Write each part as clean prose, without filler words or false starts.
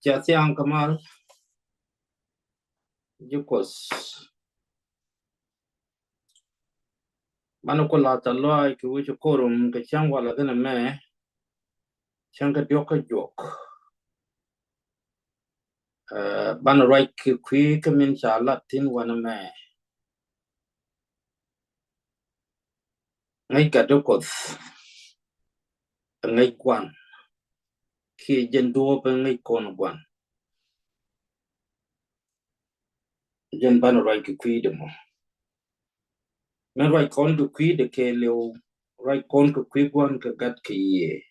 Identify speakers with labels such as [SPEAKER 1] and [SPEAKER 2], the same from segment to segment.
[SPEAKER 1] Chatiang Kamal, Yukos Manakola Taloi, which a quorum, the Changwala than a man, Changa Dioka joke. Banarai quick, means a Latin one a man. Make a docos, a make one. Key Jendo open make con one. Jen Banarai quidemo. Men right con to quid the Kaleo, right con to quick one to get key.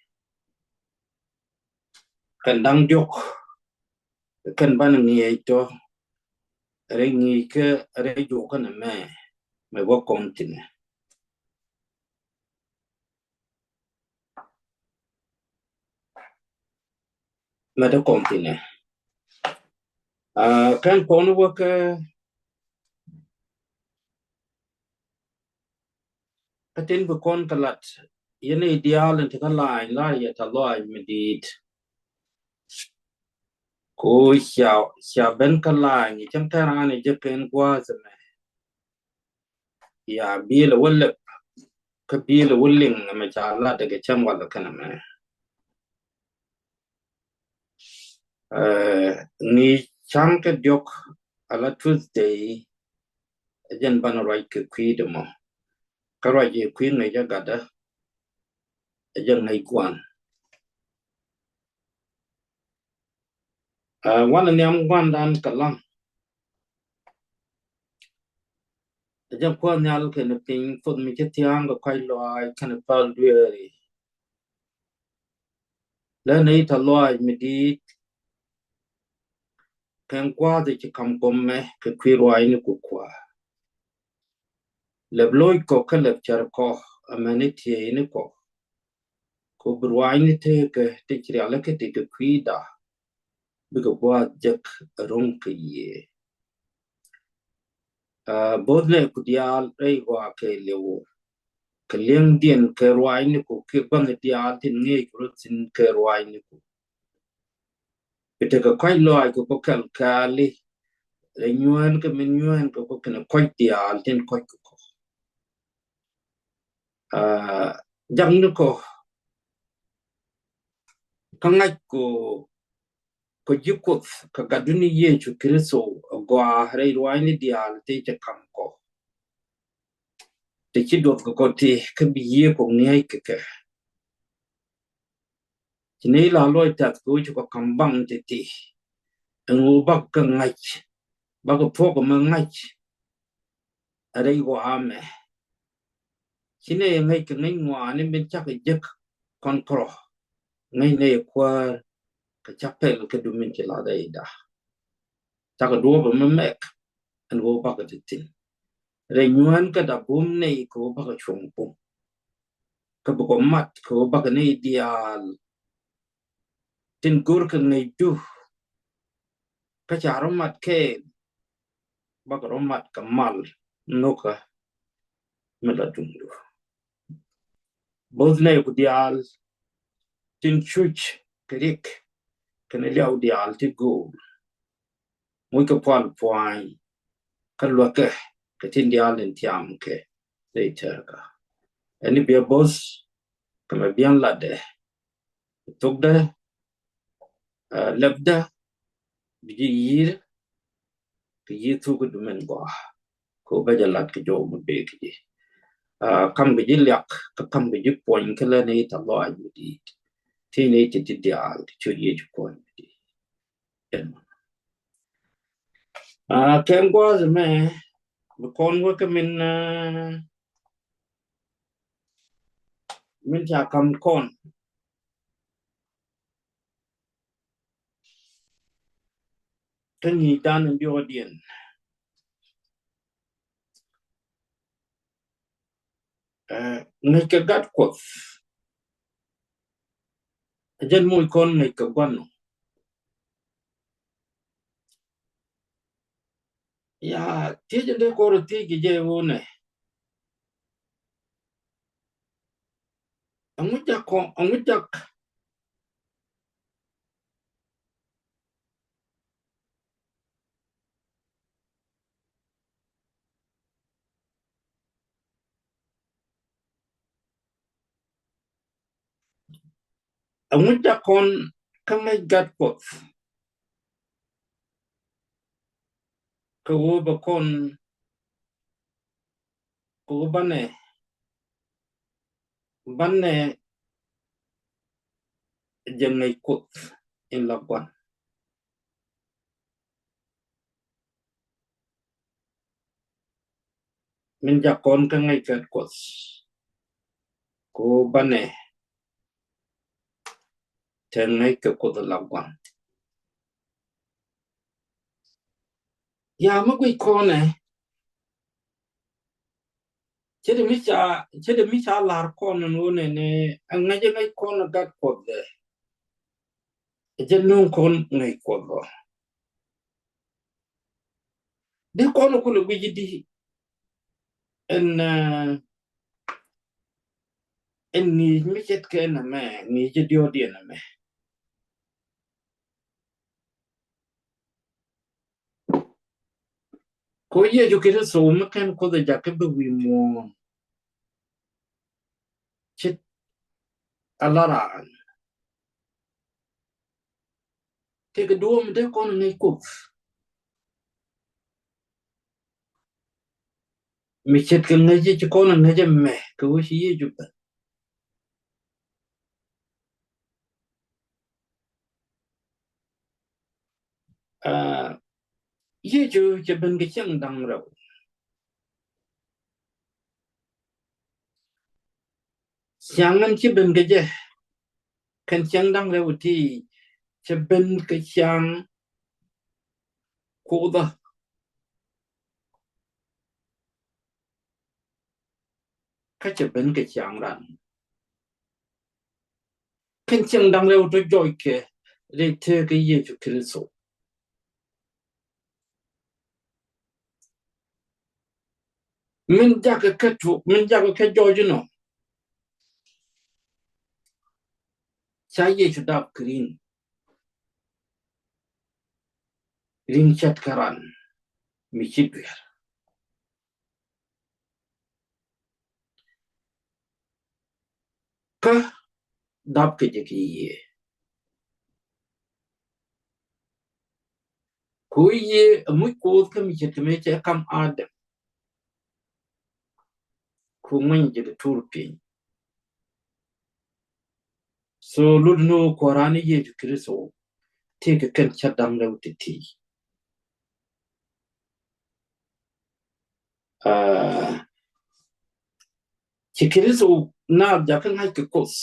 [SPEAKER 1] Can dang joke. Can ban me to ring a joke on a man. My work continue. Meta continue. Can corner work attend the con calat. You need ideal and take a line, lie at a line, medit. Go shall bend a line, you can turn on a japan was a man. Ya bill a will Kabil a willing a machala to get some other kind of man. Ni chunk a joke a la Tuesday, a gen banner right to quidemo. Karaji queen a jagada, a young like one. One and young one down Kalam. The jump one yell can a thing for me get young or quite low, can a fall weary. Learn it a law, medit. Can qua the chicam come, que queer wine cookwa. Le bloy cock a lecture cough, a manity in a cough. Could wine take a reality take a quida. Because what jack a ronk ye. Both le could yell a walk a lew. Kaling dien kerwine ko kibang the altin ngay roots in kerwine ko. It take a quite low I could cook kali. The newan kaminuan ko cook a quite the altin quite cook. Jang ko kangay ko jikot kagaduni ye chu kriso gwa reirwine the alte chakam ko. The kid of Goti can be ye ko ngay keke. Chinela loy that go to a kambang titi. And will back a night. Bag a pork among night. A rego arme. Chine make a name one and been chuck a jack concro. Nay nay qua a chapel can do mintila da. Take a door of a mek and go back at it. Renuan got a boom nay go back a chumpo. Kabako mat go back an ideal. Tin gurkan nay do. Kacharomat ke bakaromat kamal noka meladundu. Both na kudial tin chuch krik kaneliao dial ti go. Muy ka pal poin kalwake katin dial in tiam ke later ka. Any be boss kama bian lade. Tugda lebda biji yir ki yitu ku dumen ba. Ko bajalat ke jo mo be ki. Kam bi lyak ka kam bi point kala ne ta lo ayudi. Teenage to dial to ye point. Ken was a man, the con work in Mincha come con. Can he done in the audience? Make a gut quoth. A gen muy con make a guano. Ya, teach the core take a one. And with that, Amuja kon kama gat pot ko ba kon ko bane jangai kot in lakwan min jakon ka ngai gat kot ko bane jangai ka kot lakwan ya magui kone chede micha lar kon no ne anga jangai kon gat kot de jenung kon ngai kot de kon ko le gidi en ni mi chet ke na me ni je dio dia na me ko ye jo kire so me kan ko da jakke be wi mo chet alara ke ke do me de kon ngai ko mi chet ke ngai je kon ngai je me ko shi ye jo ye jo je ben ke chang dang ro changan chi ben ke je kan chang dang ro ti che ben ke chang ko da ka che ben ke chang ran kan chang dang ro to joy ke re te ke ye jo kire so min jaga ka tu min jaga ka joy no cha ye jo da green chat karan mi chit ka dap ke je ki ye ko ye mu ko ka mi chet me che kam ad ko man je turpi so ludno korani ye ju kriso te ke kan chat dam le ti ci kriso na ja kan ha ke kos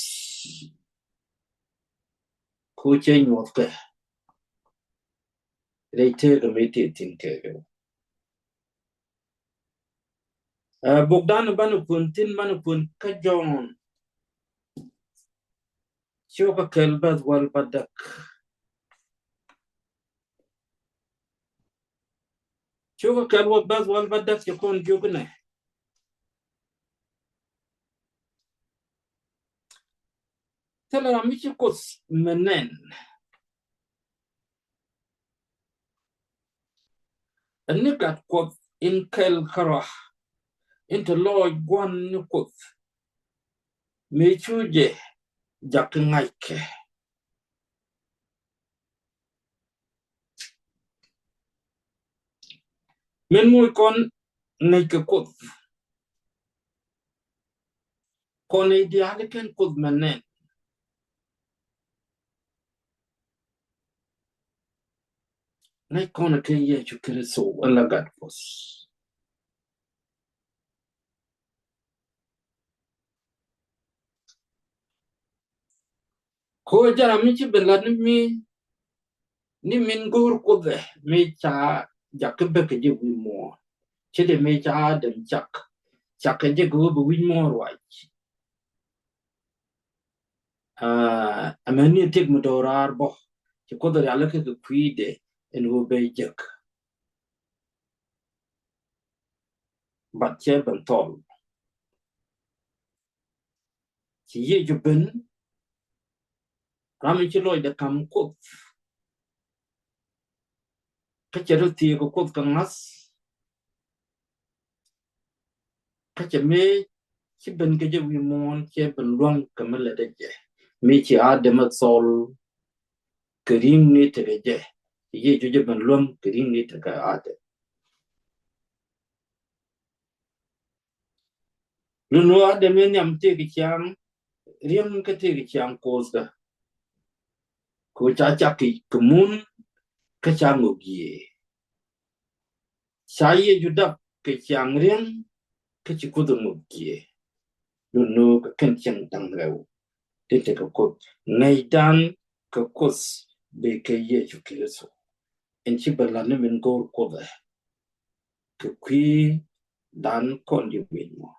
[SPEAKER 1] ko che nyot ke re te ke me te tin ke bogdan banu pun tin banu pun ka jon shoka kelbas wal badak shoka kelbas wal badak ke kon jogne tala mi ci kos menen nikat kot in kel kara into loy gwan kot me chuje jak ngaike men muy kon ngaike kot kon ideal ken kot menen ngai kon ke ye chu kristo wala gat kos ko jara mi ci belad ni min gur ko de me cha jak be ke je wi mo ci de me cha dem chak je go bu wi mo wa amani tik mo dorar bo ci ko de ala ke kuide en go be jak bat che ban tol ci ye ju ben ram ci loy de kam ko ka che ro ti ko kan nas ka che me ci ben ke je wi mo che ben luang ka me le de je mi chi Adam sol kerim ni te je ye ju je ban lom kerim ni te ka ade lu no Adam ni am te ki chang riam ka te ki chang ko da ko cha ki kumun ka chang ngo gi sa ye ju da ki chang riam ka chi ku du ngo gi lu no ka ken chang dang rau te te ka ko ngai dan ka kos be ke ye ju ki so en chi ba la ne men ko da ka kwi dan kon di win mo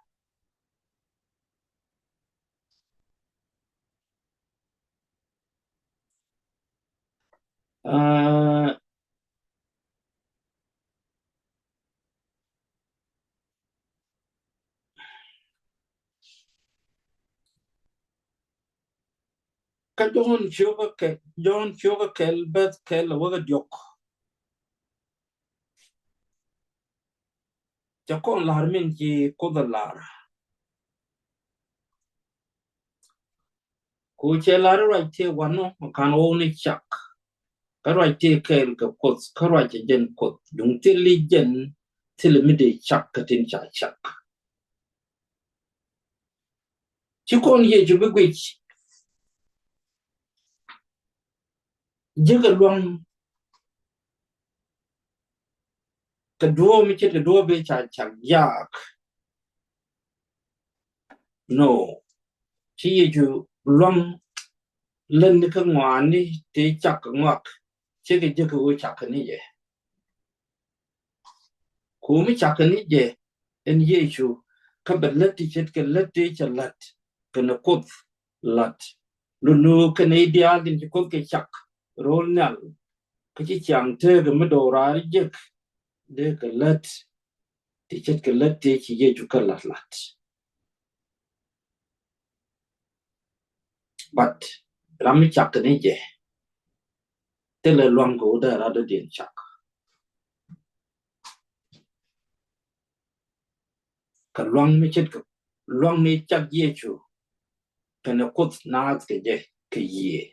[SPEAKER 1] ka John chuga kel bet kel waga diok cha kon lar min ki ko da lar ku che lar ra te wano kan o ni chak ka ra te kel ka ko ka ra te den ko dung te li gen te le mi de chak ka tin cha chak chi kon ye ju be gwi je ga luang ka duo mi che ka duo be cha chak yak no chi ye ju luang lên cái ngoan đi thì chắc cái ngọc chứ cái chứ cái chắc cái này vậy cú mới chắc cái này vậy en ye chu cái bật lết thì chết cái lết thì chết lết cái nó cốt lết luôn luôn cái này đi ăn thì cốt cái chắc rồi nè cái chẳng thế cái mới đồ ra chứ để cái lết thì chết cái lết thì chỉ ye chu cái lết lết but làm chắc cái này vậy thế là loang cố đã ra được điện chắc cái loang mới chết cái loang này chắc ye chu cái nó cốt nát cái gì cái gì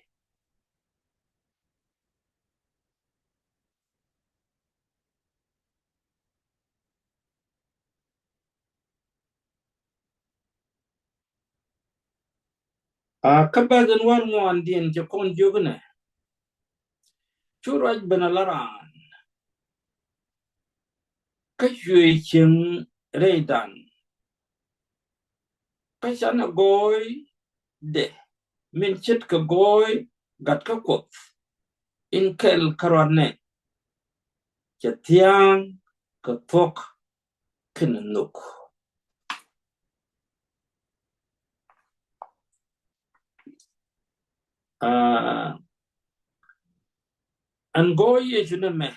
[SPEAKER 1] các bạn dân ngoan ngoan điền cho con chú cái này chú rạch bên là ra cái duy chứng rây đàn cái chắn là gối để mình chết cái gối gặt cái cột in kel karane cho thiang cái thuốc cái nục anh gối ye chú nè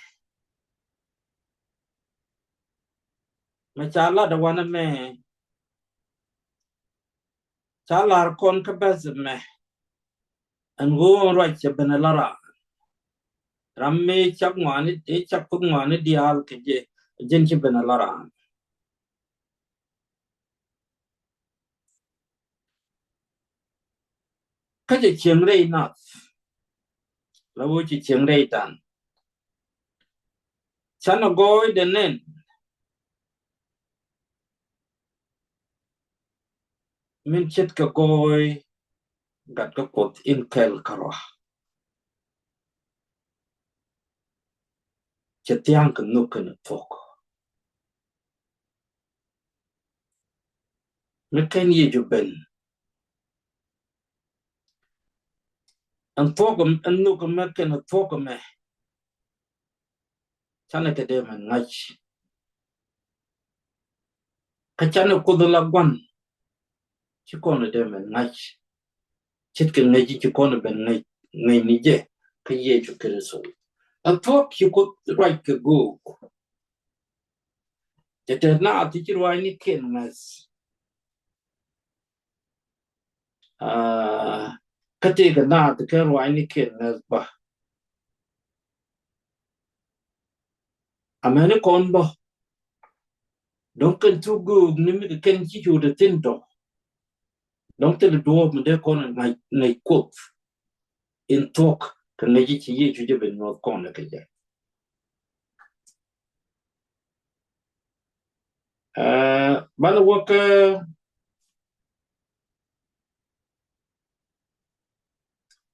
[SPEAKER 1] mà chả là đâu anh mẹ chả là con cái bé mẹ anh gối rạch cho bên là ra ramme chak ngani te chak pung ngani dial ke je jen chi ben la ran ka je chieng rei na la wo chi chieng rei tan chana goy de nen min chet ka goy gat ka pot in kel karo chetiang ka nu ka na tok me ken ye ju ben an tok an nu ka me ken tok me chana ka de man ngach ka chana ko de la gwan chi ko na de man ngach chet ka ngai chi ko na ben ngai ngai ni je ka ye ju ka so an tok chi ko right ka go chete na ti chi roi ni ken mas kati ka na ti ka roi ni ken mas ba amene kon bo don kan tu go ni mi ken chi chu de tin do long te do me de kon ngai ko in talk ka ngai chi ye chu je ben no kon na ke je ban wo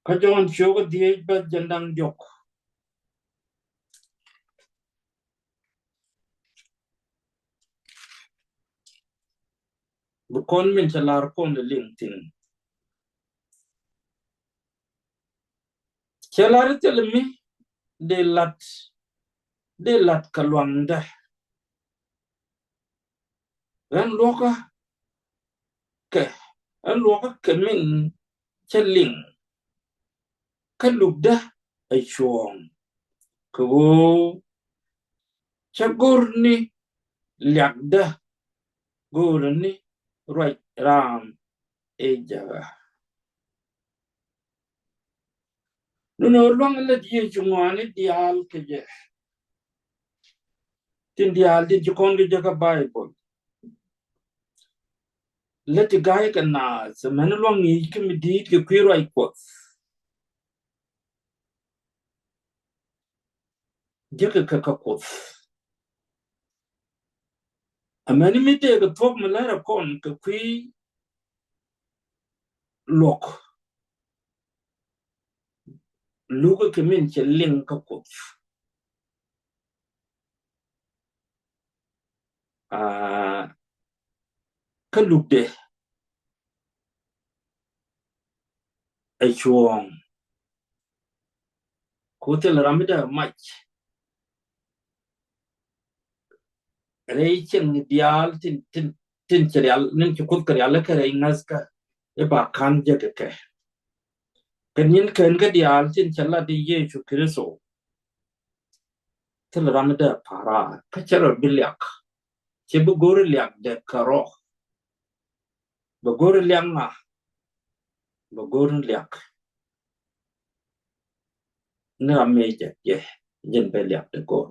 [SPEAKER 1] ka jon chu ko die ba jandang jok bu kon min chalar kon de lintin chalar telmi de lat kalwanda ran loka ke an loka ke min chaling kalubda ai chuong ko chagurni lyakda gurni right ram ejaga no long le die chungwani dial ke je tin dial di jukon ge jaga bible let guy ka na se man long ni ke mi di ke kwiro ai ko je ka ko amani mi te ga tok mala kon ke kwi lok luga ke min che ling ka ko ka lukde ai chuong ko te la ramida mach rei chen ni dial tin cereal nin ki kut cereal ka rei ngaska e ba kan je ke kenin ken ga dial tin chala di yesu kristo te la ramida para ka chero bilyak che bu gor lyak de karo bu gor lyang ma bu gor lyak na meje ye jen be lyak de gor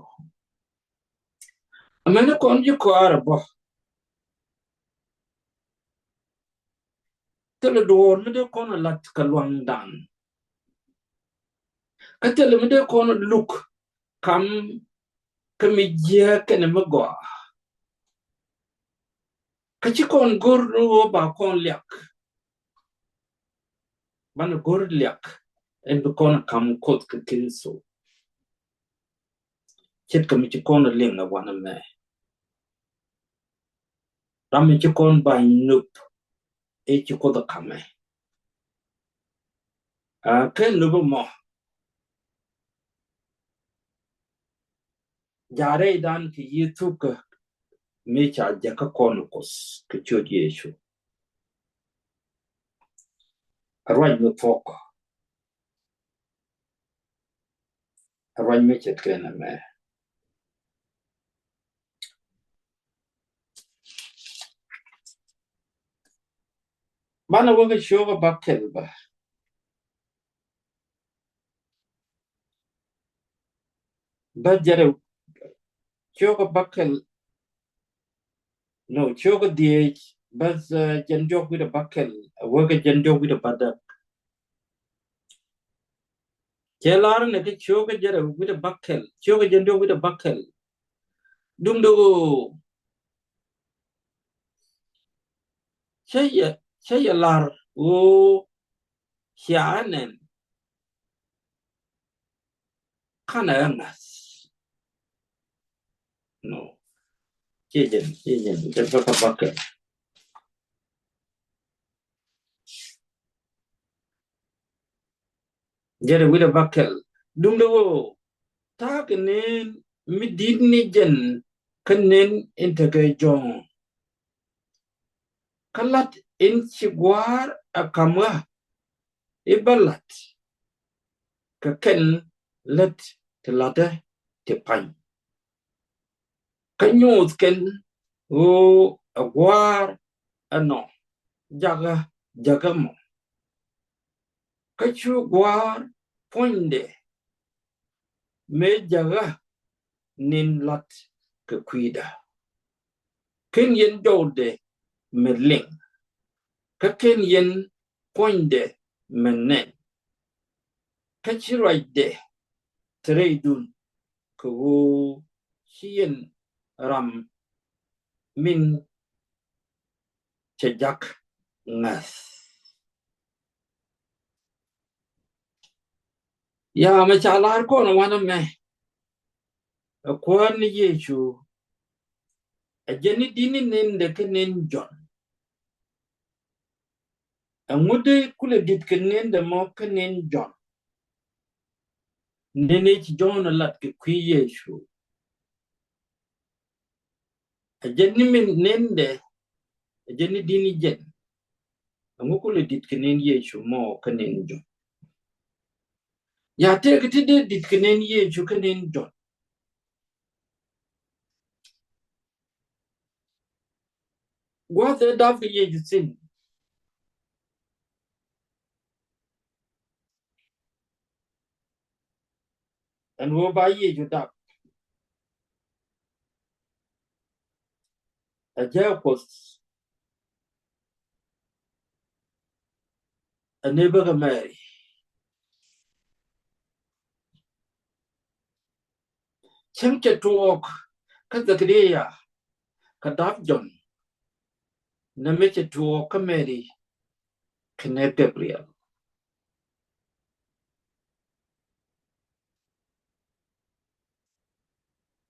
[SPEAKER 1] amene kon ji ko arabo te le dor me de kon lat kalwang dan ka te le me de kon luk kam kami je kene mago ka ci kon gor no ba kon lyak ban gor lyak en be kon kam kot ka kinso chet kami ci kon lenga wana me ram ci kon ba nup e ci ko da kame ken no mo jare dan ki yitu ka me cha ja ka kon kos ka chod yesu arwaj me fok arwaj me chet kena me bana wo ga shoga bakel ba jare shoga bakel no choga die bas janjok with a bakel work janjok with a pada chelar ne ke choga jara with a bakel choga janjok with a bakel dum do chaya lar o hianen kana angas no chejen jara bakel jara with a bakel dum do ta kenen midid ni jen kenen integration kalat in chigwar akamwa ibalat ka ken let te lade te pan kanyut ken o agwar ano jaga mo kachu gwar ponde me jaga nin lat ka kwida ken yen dode meling kaken yen poinde menen kachiraide treidun ko hien ram min chejak ngas ya machalar ko na wana me akwan yechu ajeni dini nende kenen jon amude kule dit kenen de mo kenen jon nene ci jon lat ke kwi yechu ajeni min nende ajeni dini jen amukule dit kenen yechu mo kenen jon ya te kitide dit kenen yechu kenen jon what the daf yechu sin and wo ba yechu daf ajapos a neighbor Mary chemche tuok ka zakriya ka daf jon na meche tuok ka Mary kene Gabriel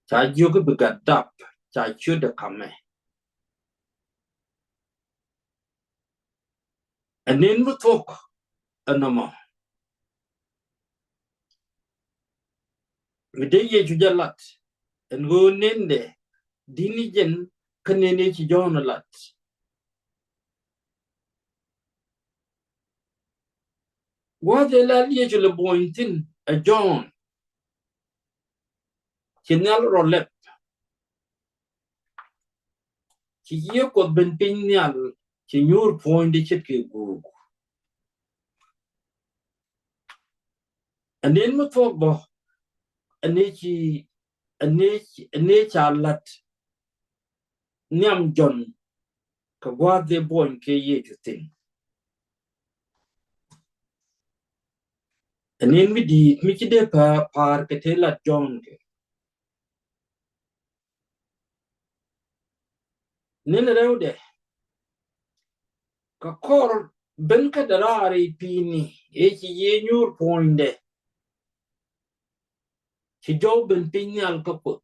[SPEAKER 1] cha yugo bigadap cha chuda kame anin mutok anamo mide yechu jalat ngo nende dini jen kanene ci jona lat wade la yechu le bointin a jon kinal rolep ci ye ko ben pinyal ci nyur poinde chet ke gu anin mutok bo ane chalat nyam jon ka wade boin ke yechu tin anin mi kide pa par ke telat jon ke nene rewde ka kor ben ka darare pini ci ye nyur poinde ci jow ben pinyal ka put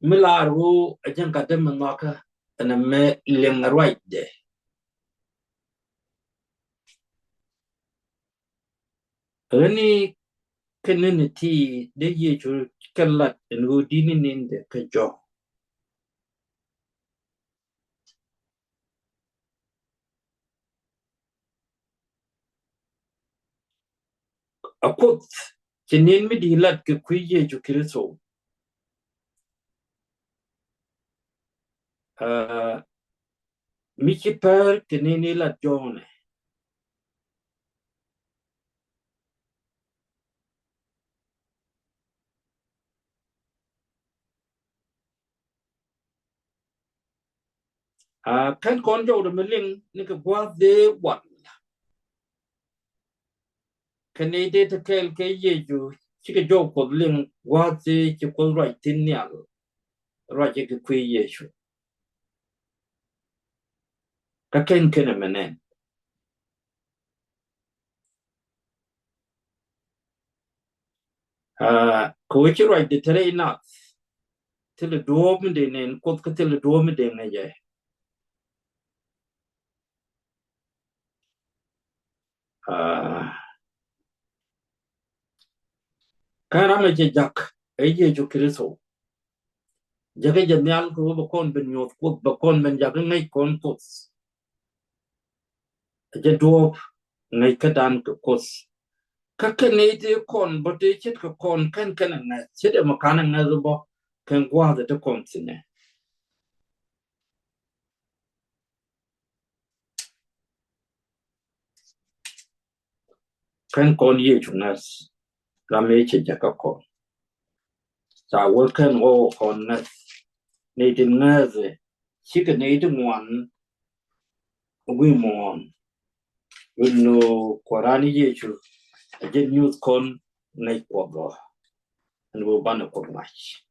[SPEAKER 1] milaru ajan ka dem noka ana me leng right de ani kenene ti de ye chu kallat ngo dini ninde ka jo akut kinin mi dilat ke kwiye chu kristo mi ki per kenene la jone kan kon jo de meling ni ka gwa de wat kanede te kel ke ye chu chi ka jo ko ling gwa de chi ko right tin nyal right ke kwiye chu ka ken kene menen ko chi right de tere na til do me de nen ko ka til do me de ne je kara me je jak e je ju kristo jage je nyal ko ba kon ben nyot ko ba kon ben jak ngai kon ko je do ngai ka dan ko ka ne te kon ba te chet ka kon kan na chet ma kana na zo bo kan gwa da te kon sine kan kon ye ju nas la me che ja ka kon sa wo kan o kon na nei tin ngaze chika nei tu ngwan wi mon winno korani yechu aje news kon nei kogo and wo bana ko mach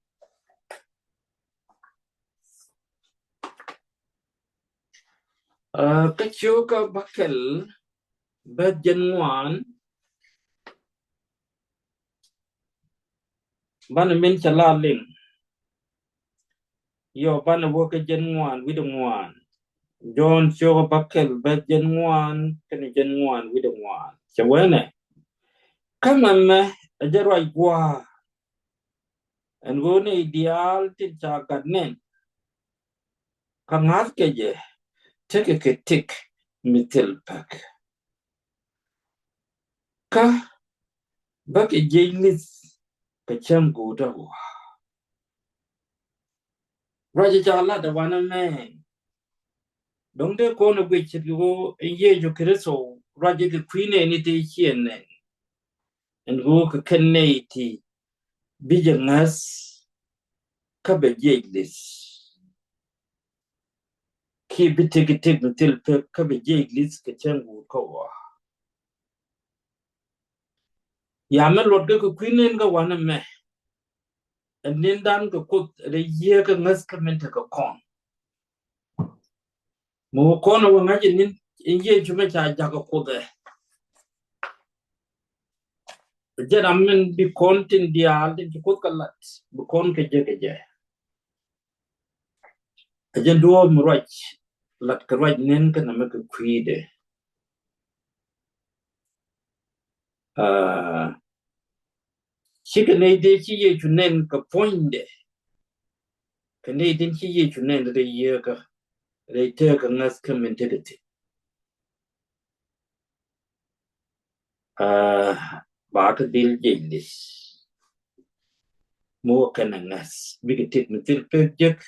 [SPEAKER 1] ka chuka bakel ba janwan bana min chala ling yo bana wo ka janwan widongwan John chuka bakel ba janwan kan janwan widongwan chawene kamama ajarwa gwa and go ne ideal tin chakat nen kangat keje take a tick mitel pak ka bak jailis ka cham goda wa raja jala da wana me dong de ko no gwe chit go ye jo kreso raja ke queen ni te chien ne and go ka kenne ti bijangas ka be jailis ki bitike tik mitel pak ka be jailis ka cham goda wa ya me lot ga queen ga wana me and then dan ga kut da ye ga ngas ka menta ka kon mo kono wa ngaji nin inje chume cha jaga kode jera men bi kontin dial din ki kod kalat bi kon ke je ajen do muraj lat karaj nen kana me ku kwide chike ne de chi ye chunen ka poinde kane din chi ye chunen de ye ka re te ka ngas ka mentality ba ka dil jelis mo kana ngas bi ke tit metil pejek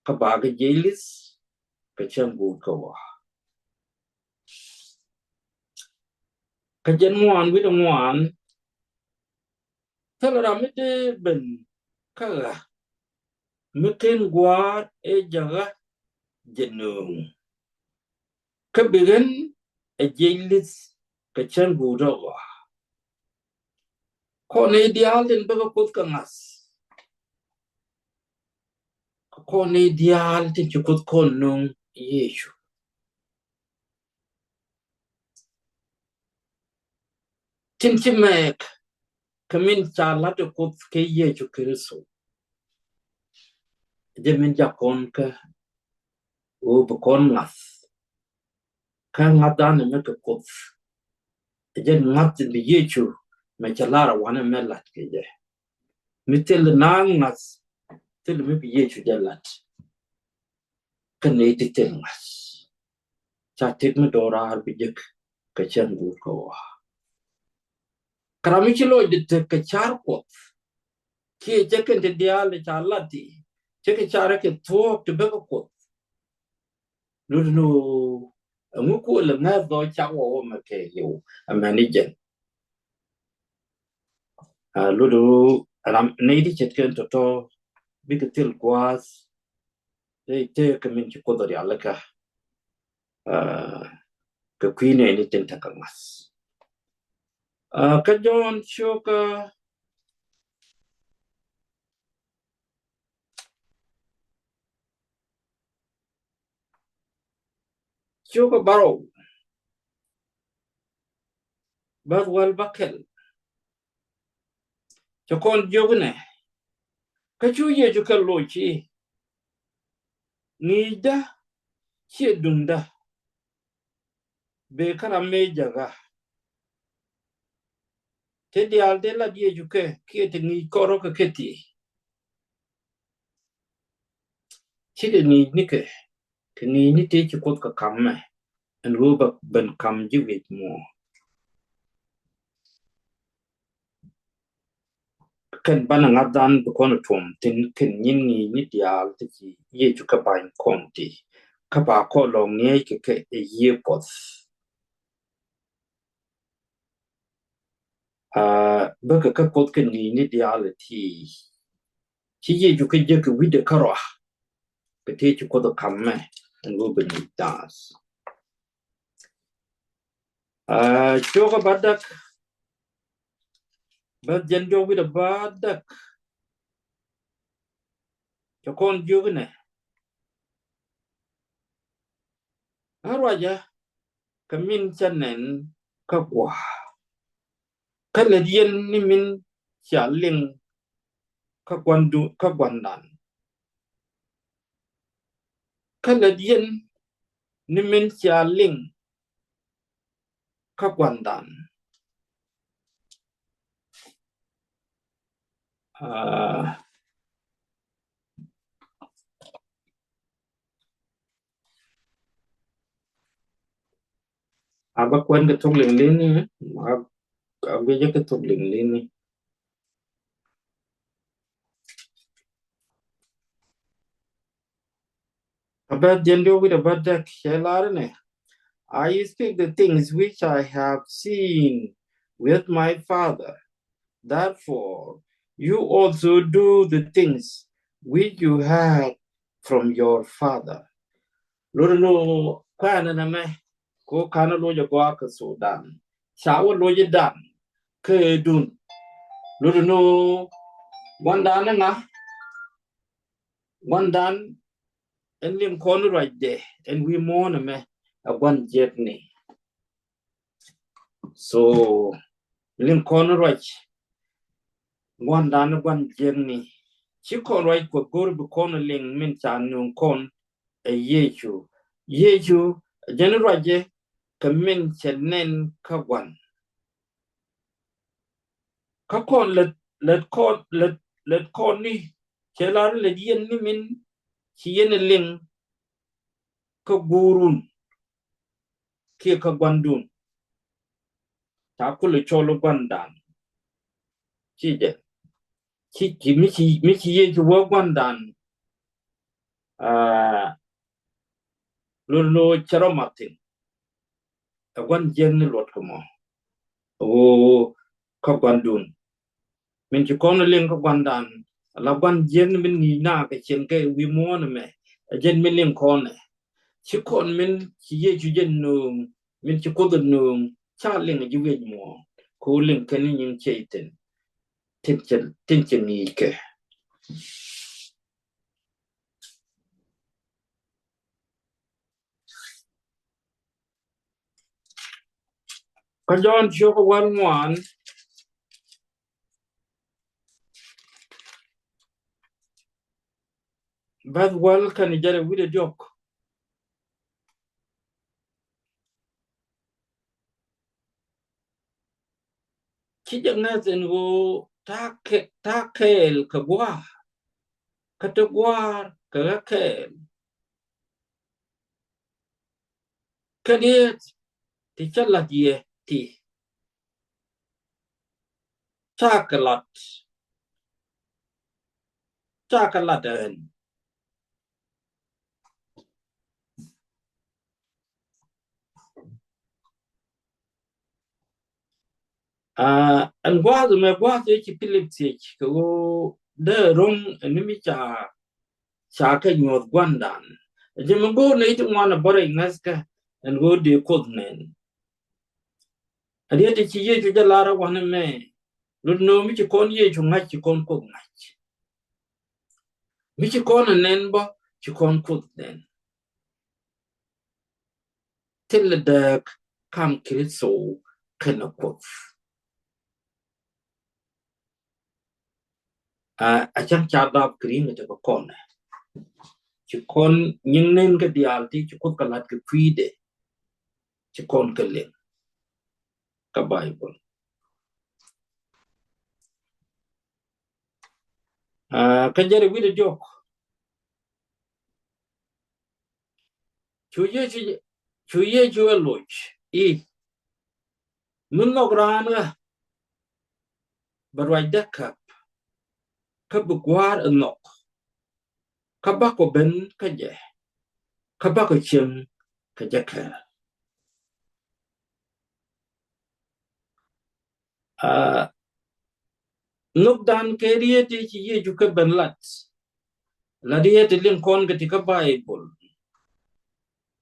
[SPEAKER 1] ka ba ka jelis ka chambu ka wa ka jen ngwan wi ngwan tala ramite ben kala meken gwa e jaga jenung kabigan e jelis ka chan buda wa ko ne ideal din baga kut kangas ko ne ideal din chukut konung yeshu tin chimek kamin chala to kut ke yeshu kristo jemin jakon ka o bukon ngas ka ngadan me ka kut jen ngat bi yeshu me chalara wana melat ke je mitel nangas til mi bi yeshu jalat kan ne titel ngas chatik me dora bijek ka chan gu ko karami chilo de ka char ko ki jeken de dial chalati cheke chara ke thok te be ko lu ngu ko le na do cha wo ma ke yo manager lu ram ne di chetken to bi ke til kwas te ke min ko do ya la ka ka queen ni ten ta kangas ka jon choka baro bar wal bakel chokon jogne ka chu ye ju ka lo chi ni da che dunda be kara me jaga te di alde la die ju ke te ni koro ka keti chi de ni ke ni te chi kot ka kam me en ro ba ben kam ji wet mo ken bana ngadan bu kon tom tin ken yin ni di al te chi ye ju ka ban kon ti ka ba ko lo nge ke ye pot ba ka kot ken ni di al ti chi ye ju ke je ke wi de karo ke te chu ko to kam me and go ben das cho ka badak bad jen jo wi de badak cho kon ju ne arwa ja kamin chanen ka kwa ka le yen ni min cha ling ka kwandu ka kwandan ka le yen ni min cha ling ka kwandan aba kwan ke tok ling ling ni abe je ke tok ling ling ni aba jendo wi de badak shelar ne I speak the things which I have seen with my father. Therefore, you also do the things which you had from your father. Lolo kana na me ko kana lo je gwa ka Sudan. Shawo lo je dan ke dun. Lolo wanda na nga wandan and lim corner right there and we mourn me a one journey. So lim corner right one dan one journey. She con right ko gor bu kon ling min chan nun kon a yeju generaje ka min chenen ka wan ka kon let kon ni chelar le yen ni min chien ling ka gurun ke ka gwandun ta ko le cholo gwandan chi de chi mi chi yeju wo gwandan lo charomatin a gwan jen ni lot ko mo o ka gwandun min chi kon ling ka gwandan la gwan jen min ni na ka chen ke wi mo na me jen min ling kon chi kon min chi yeju jen no min chi ko de no cha ling ji we mo ko ling ken yin cheiten tin chen ni ke ka jon cho ko wan wan bad wal kan jare wi de jok chi jang na zen go ta kel ka gwa ka to gwar ka kel ka diet ti chala die ti chocolate den an gwa me gwa chi philip ti ko de rom ni mi cha ka nyot gwandan je mo go ne ti ngwana bore ngaska an go de kod nen adiete chi ye ju lara wana me lu no mi chi kon ye ju ngach chi kon ko ngach mi chi kon nen bo chi kon kod nen til de kam kristo kana ko a chang cha dab green te ko kon chi kon nyin nen ka dial ti chi ko kalat ke kwide chi kon ka len ka bible ka jare wi de jok chu ye chu loch e mun no grana barwai dakap ka bu gwar nok ka ba ko ben ka je ka ba ko chen ka je ka nuk dan keriyete ci yeju ka ben lat la diyete lin kon ga tika bible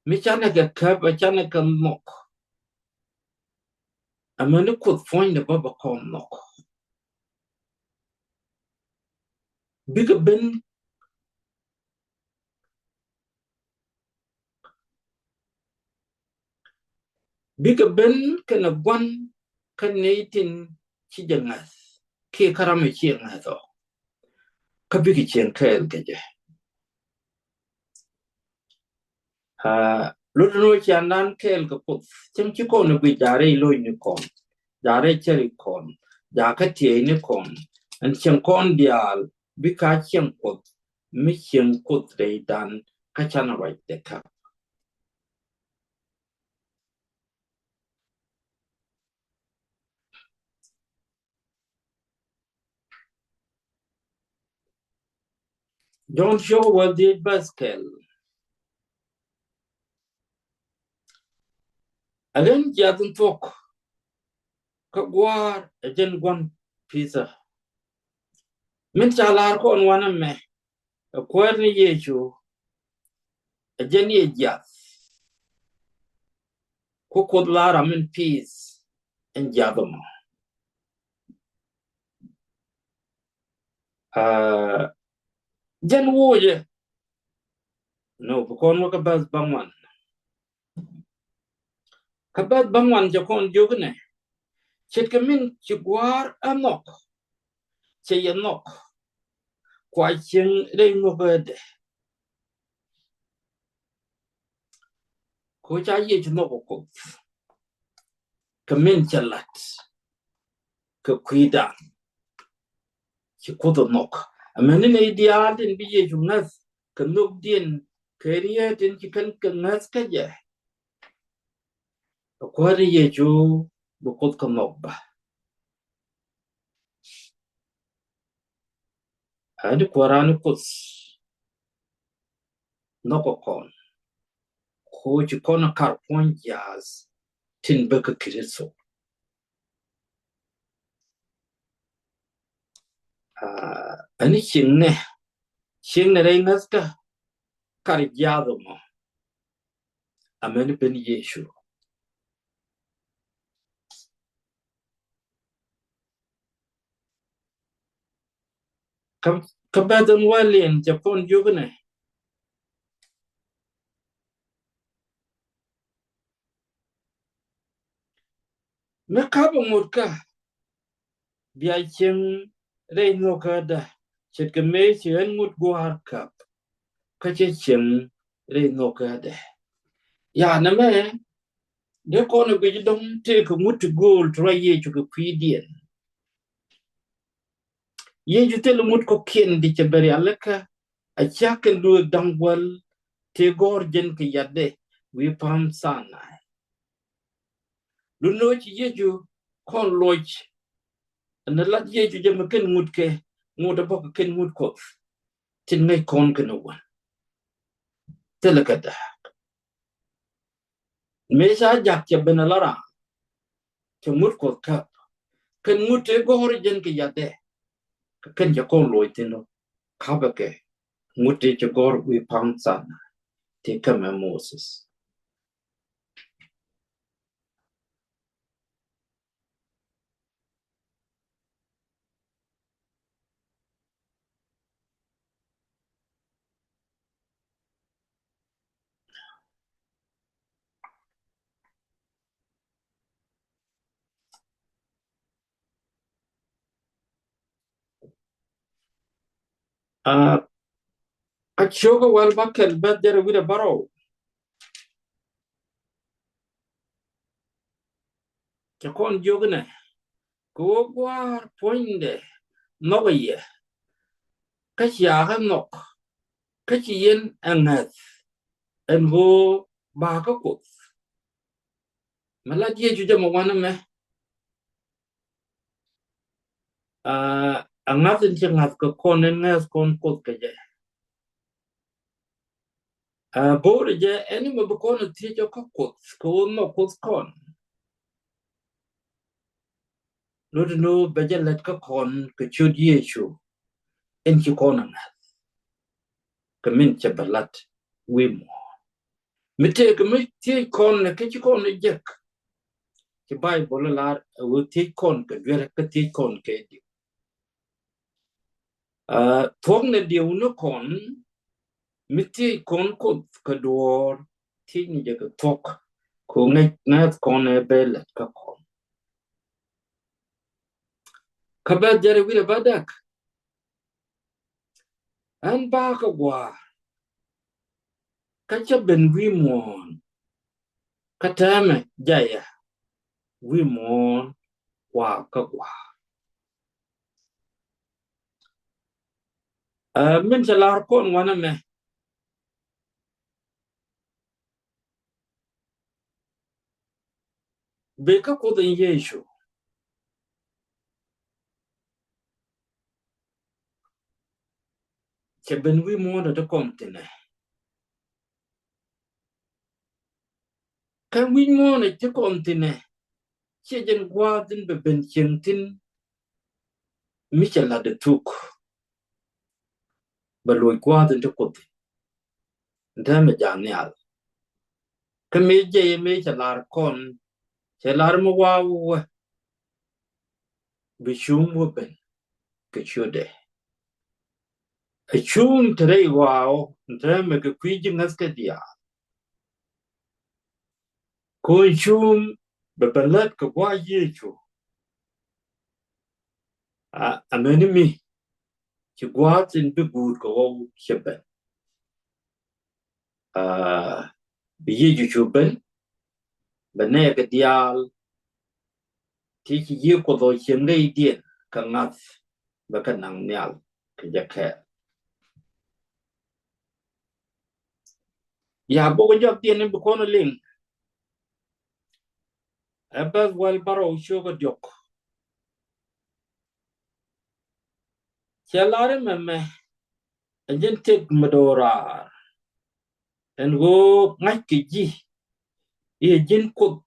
[SPEAKER 1] mi chana ga kab a chana ka nok amani kut foin da baba kon nok biga ben kana gwan kan neitin ci jangas ke karame ci ngaso ka bigi chen kel gaje ludo ci andan kel ka put chem ci ko no bi jare loy ni kon jare cheri kon ja ka tie ni kon an chen kon dial bi ka chen put mi chen put dei dan ka chana right de ka don't show what the baskel alen jadun tok ka gwar ajen gwan pizza min chalar kon wana me kwar ni yechu ajen ye jat ko kod lara min peace en jadum jen woje no kon wa ka bas bangwan ka bas bangwan je kon jogne chet ka min ci gwar anok che yanok kwa chen re mo bede ko cha ye no ko ka min chalat ka kuida ci kodo nok amene ne ideal din bi ye jungas ka nok din kariya din ci kan ngas ka je ko ri ye ju bu kod ka nok ba adi kwarani kus noko kon ko ci kono kar pon jazz tin baka kristo ani chinne re ngaska kar jado mo amene ben yeshu kabadan walien japon jogne me kaba murka biya chen re no kada chet ke me chen mut go har kap ka che chen re no kada ya na me de kono bi dom te ko mut gol tra ye chu ko pidien ye ju te mut ko ken di che bari alaka a chakel du dangwal te gor jen ke yadde wi pam sana lu no ci yeju kon loj na la yeju je ken mut ke ngoda bok ken mut ko tin ngay kon ke no wan telakada me sa jak ke benalara ke mut ko ka ken mut te gor jen ke yadde ken ja kon loj tino ka ba ke mut te gor wi pam sana te kama moses a choga wal bakel badere wi baro ke kon jogne ko gwar poinde no ye ka ya ga nok ka ci yen angat en go ba ka ko mala die ju jamo wana me angat en ci ngat ko kon en ngas kon ko ke je bo je eni mo ko no ti jo ko no ko kon Lord no beja let ka kon ka chud Yesu en chi kon na ka min che balat we mo mite ka mi ti kon na ka chi kon na jek ki Bible la wo ti kon ka dwere ka ti kon ke di thong na di no kon miti kon ko ka dor ti ni je ka tok ko ngai na kon na bel ka kon ka ba jere wi badak an ba ka gwa ka cha ben wi mon ka tame jaya wi mon wa ka gwa min cha lar kon wana me be ka ko den Yesu che ben wi mon da kon tine kan wi mon che kon tine che jen gwa din be ben chen tin mi cha la de tuk ba loy gwa din to ko nda me ja nyal ka me je me cha lar kon che lar mo wa wo be shum wo ben ka chode a chum tre wa nda me ka kwi jin nas ka dia ko chum be balat ka wa ye chu a me ni mi chi gwa tin be gut ko wo che ben bi ye ju chu ben be ne ka dial ti chi ye ko do chen ngai dien ka ngat ba ka nang nyal ka ja khe ya bo ko jok dien be ko no ling abas wal baro sho ko jok chelare meme ajen tek madora en go ngaki ji ye jin ko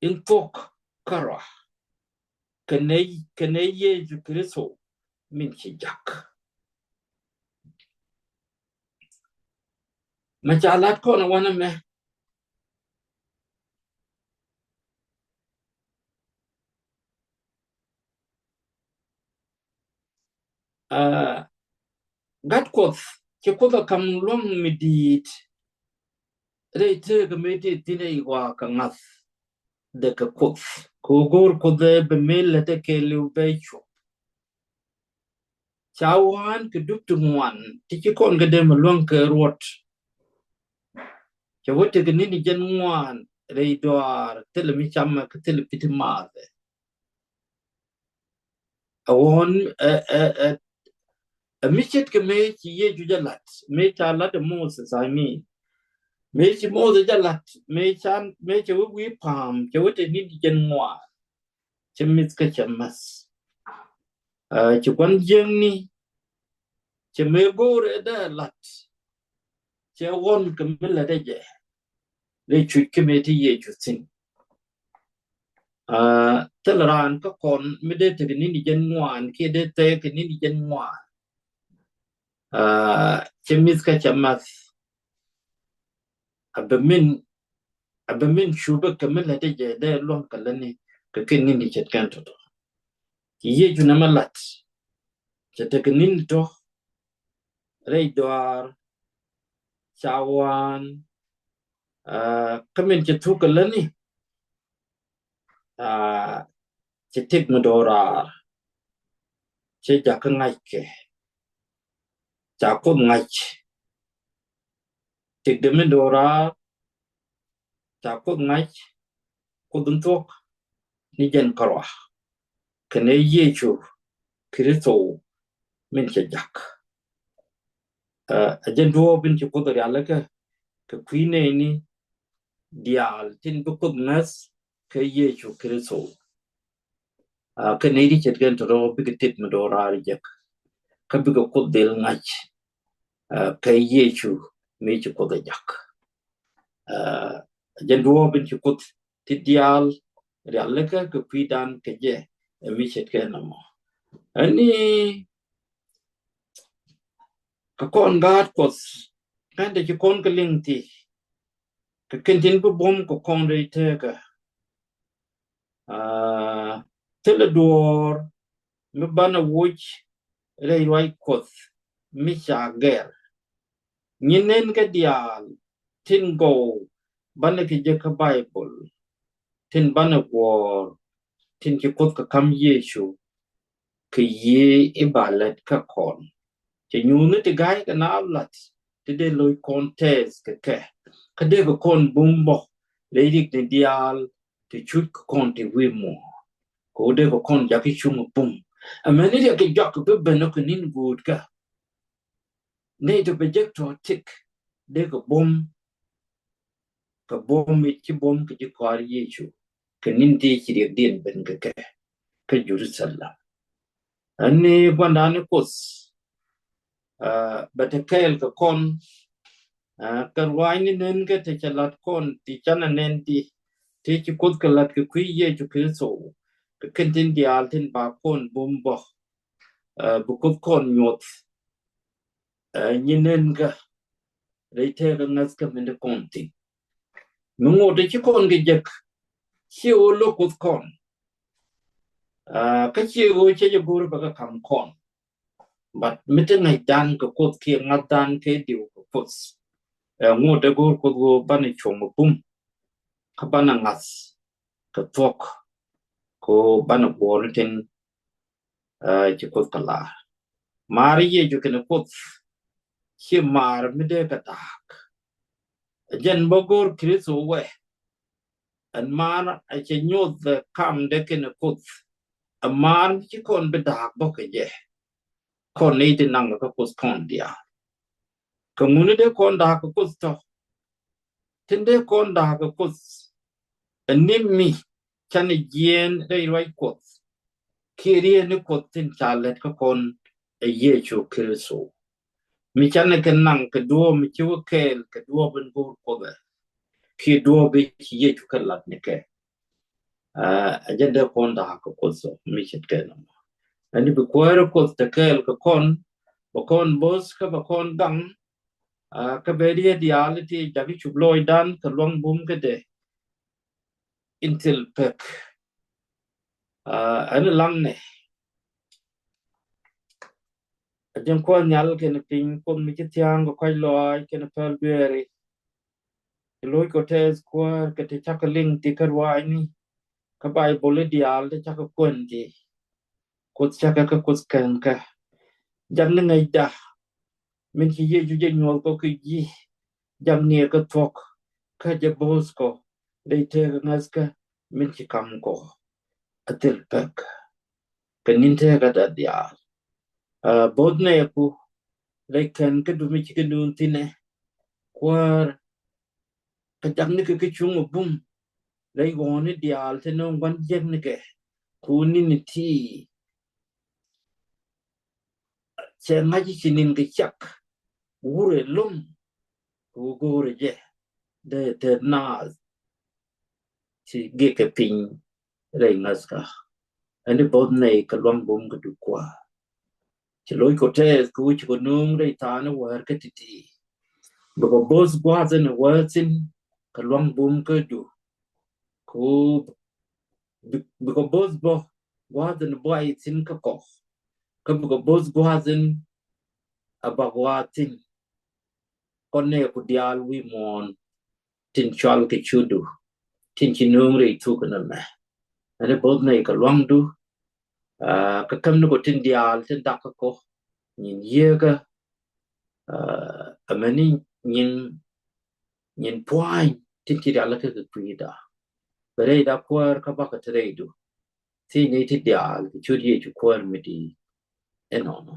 [SPEAKER 1] in tok kara kene ye ju kristo min chi jak ma chalat ko na wana me gat ko ke ko da kam long midit re te ga medit dine wa ka ngas de ka ko gor ko de be mel te ke lu be chu chawan ke duk tu ngwan ti ki kon ga de ma long ke rot ke wote ga ni jen ngwan re doar tele mi chama ke tele pitima awon a michet ke me ki ye ju jalat me ta lat mo se sa mi me chi mo de jalat me chan me che wi pam che wote ni jen ngwa che mit ka chamas che kwan jeng ni che me gore da lat che won ke me la de je le chu ke me ti ye ju sin tel ran ka kon me de te ni jen ngwan ke de te ke ni jen ngwan che mit ka chamas abamin shuba kamila de je de lon kalani ka kini ni chet kan to ye ju na malat chet ka nin to re doar chawan kamin chet tu kalani chet tek madora che ja ka ngai ke ja ko ngai tek de madora ja ko ngai ko dun to ni jen karwa kene ye ju kristo min che jak ajen do bin che ko da ala ka kwine ni dial tin bukut nas ke Yesu Kristo ke ne di chet gen to bigitit madora rejek ka bigo ko del ngach ke Yesu me chi ko da jak jen do bin chi ko ti dial real ka pidan ke je mi chet ke na mo ani ka kon gat kos kan de kon ka ling ti ka kentin bu bom ko kon de te ka tele dor mi bana wuch rei wai kos mi cha ger nyinen ka dial tin go bana ki je ka bible tin bana war tin ki kot ka kam yesu ki ye ibalet ka kon ti nyunu ti gai ka na lat ti de loy contest ka de ko kon bumbo le dik ni dial ti chut ko kon ti wimo ko de ko kon ja ki chum bum a mani de ki jak be beno ko nin good ka ne to project to tik de ko bom ka bom mi ki bom ki kwar yesu ka nin ti ki de den ben ka jerusalem ani gwanda ni kos batakel ka kon kan wani nen ka te chalat kon ti chana nen ti ki kod ka lat ka kwi ye ju ke so ka kentin di altin ba kon bumbo bu kod kon nyot nyinen ka reite ka ngas ka mende konti mungo de ki kon ge jek ki o lo kod kon ka ki o che je buru ba ka kam kon but miten ngai dan ka kod ki ngadan ke diu ko pos ngo de go ko go bani chom bum ka bana ngas ka tok ko bana borten ci kod kala mari ye ju ken kod ci mar mi de ka tak jen bogor kristo we an mar a ci nyod the kam de ken kod a mar ci kon be dak bo ke je kon ne de nang ka kod kon dia ko ngune de kon da ka kod to tinde kon da ka kod nimmi chan jen de roi kod kirie ni kod tin chalet ka kon ye chu kristo mi chane ken nang ke duo mi chu kel ke duo ben go ko be ki duo be ki ye chu lat ne ke agenda kon da ko ko so mi chet ke no ani be ko ko te kel ko kon bo kon bos ka bo kon dang ka be ri reality ja ki chu loy dan ka long bum ke de intel pek ani lang ne ajen ko nyal ke ne pin ko mi chet yang ko kai loy ke ne pel beri loy ko tes ko ke te chakaling ti karwa ni ka bai bole dial de chaka kwendi ko chaka ka ko skan ka jam ne ngai da min ki ye ju je nyol ko ki ji jam ne ka tok ka je bos ko de te ngas ka min ki kam ko atil pak ka nin te ka da dia bod ne ku le kan ka du mi ki nun ti ne kwar ka jam ne ka chung bum le go ne dial te no wan je ne ke ku ni ti che ngaji chinin ke chak ure lum ugure je de na chi ge ke pin re ngaska ani bod nei ka long bum ka du kwa chi loy ko te ku chi ko nung re ta na war ka ti bo bos gwa zen wa sin ka long bum ka du ku bo bos bo gwa zen boy sin ka ko ka bo bos gwa zen aba gwa tin kon ne ku dial wi mon tin chal ke chudu tin chi nung re tu ka na ma ani bod nei ka long du ka kam no ko tin dial tin dak ko nhìn ye ka amani nhìn point tin ki dala ka kuida bare da kwar ka ba ka tredu ti ni ti dial ki chudi ju kwar mi di enono